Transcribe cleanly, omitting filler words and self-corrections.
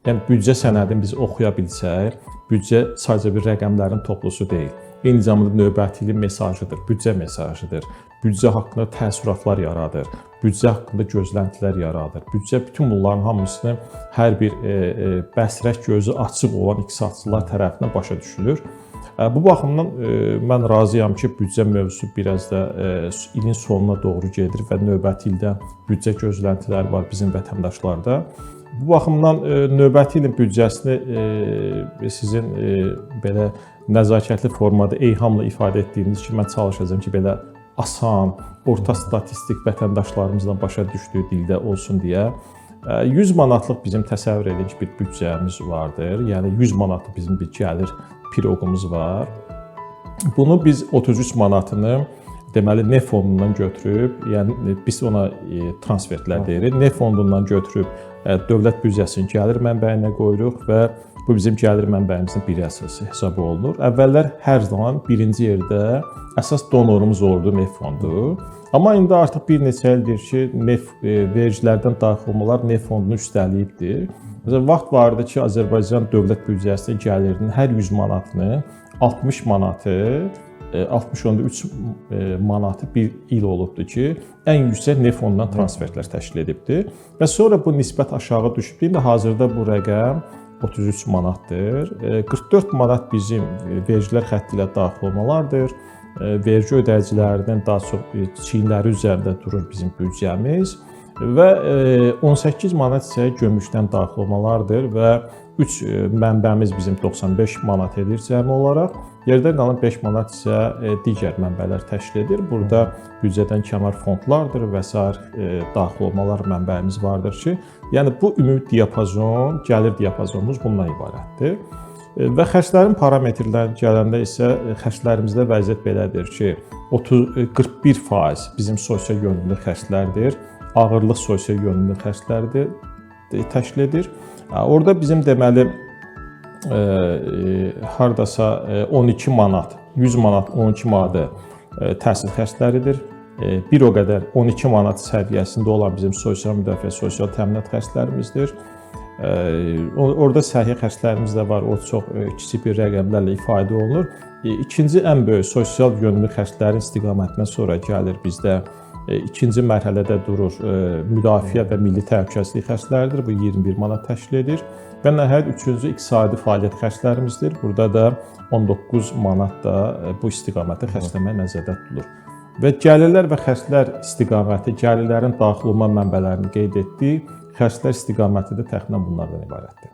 Yəni büdcə sənədini biz oxuya bilsək, büdcə sadəcə bir rəqəmlərin toplusu deyil. Eyni zamanda növbətilik mesajıdır, büdcə mesajıdır. Büdcə haqqında təəssüratlar yaradır, büdcə haqqında gözləntilər yaradır. Büdcə bütün bunların hamısını hər bir bəsrək gözü açıq olan iqtisadçılar tərəfindən başa düşülür. Bu baxımdan mən razıyam ki, büdcə mövzusu biraz da ilin sonuna doğru gedir və növbəti ildə büdcə gözləntiləri var bizim vətəndaşlarda. Bu baxımdan növbəti ilin büdcəsini sizin belə nəzakətli formada eyhamla ifadə etdiyiniz kimi mən çalışacağam ki, belə asan, orta statistik vətəndaşlarımızdan başa düşdüyü dildə olsun deyə 100 manatlıq bizim təsəvvür edin ki, bir büdcəmiz vardır. Yəni 100 manatlıq bizim bir gəlir piroqumuz var. Bunu biz 33 manatını deməli neft fondundan götürüb, yəni biz ona transfertlər deyirik. Neft fondundan götürüb dövlət büdcəsinin gəlir mənbəyinə qoyuruq və bu bizim gəlir mənbəyimizin bir əsası hesab olunur. Əvvəllər hər zaman birinci yerdə əsas donorumuz olurdu neft fondu. Amma indi artıq bir neçə ildir ki, neft vergilərdən daxil olmalar neft fondunu üstəliyibdir. Məsələn, vaxt vardı ki, Azərbaycan dövlət büdcəsinin gəlirinin hər 100 manatını 60 manatı 60.3 manatı bir il olubdur ki, ən yüksək neft fondundan transfertlər təşkil edibdir. Və sonra bu nisbət aşağı düşüb. İndi hazırda bu rəqəm 33 manatdır. 44 manat bizim vergilər xətti ilə daxil olmalardır. Vergi ödəyicilərinin daha çox çiyinləri üzərində durur bizim büdcəmiz və 18 manat isə gömrükdən daxil olmalardır və 3 mənbəmiz bizim 95 manat edir cəmi olaraq. Yerdə qalan 5 manat isə digər mənbələr təşkil edir. Burada büdcədən kənar fondlardır və sair daxil olmalar mənbəyimiz vardır ki, yəni bu ümumi diapazon, gəlir diapazonumuz bundan ibarətdir. Və xərclərin parametrlərinə gələndə isə xərclərimizdə vəziyyət belədir ki, 41% bizim sosial yönümlü xərclərdir, ağırlıq sosial yönümlü xərclərdir təşkil edir. Orada bizim deməli hardasa 12 manat, 100 manat, 12 manatı təhsil xərcləridir. Bir o qədər 12 manat səviyyəsində olan bizim sosial müdafiə, sosial təminat xərclərimizdir. Orada səhiyyə xərclərimiz də var, o çox kiçik bir rəqəmlərlə ifadə olunur. İkinci ən böyük sosial yönümlü xərclərin istiqamətindən sonra gəlir bizdə ikinci mərhələdə durur müdafiə və milli təhlükəsizlik xərcləridir. Bu 21 manat təşkil edir. Və nəhayət üçüncü iqtisadi fəaliyyət xərclərimizdir. Burada da 19 manat da bu istiqamətə xərcləmək nəzərdə tutulur. Və gəlirlər və xərclər istiqaməti, gəlirlərin daxil olma mənbələrini qeyd etdik. Xərclər istiqaməti də təxminən bunlardan ibarətdir.